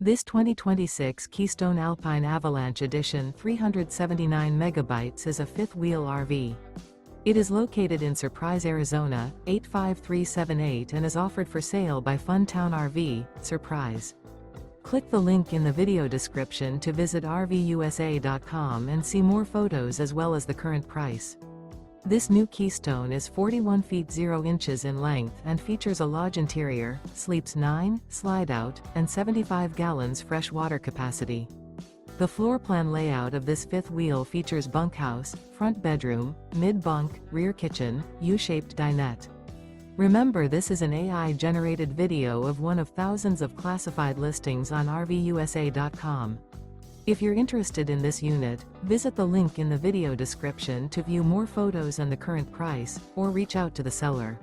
This 2026 Keystone Alpine Avalanche Edition 379 megabytes is a fifth-wheel RV. It is located in Surprise, Arizona, 85378 and is offered for sale by Funtown RV, Surprise. Click the link in the video description to visit RVUSA.com and see more photos as well as the current price. This new Keystone is 41 feet 0 inches in length and features a lodge interior, sleeps 9, slide-out, and 75 gallons fresh water capacity. The floor plan layout of this fifth wheel features bunkhouse, front bedroom, mid-bunk, rear kitchen, U-shaped dinette. Remember, this is an AI-generated video of one of thousands of classified listings on RVUSA.com. If you're interested in this unit, visit the link in the video description to view more photos and the current price, or reach out to the seller.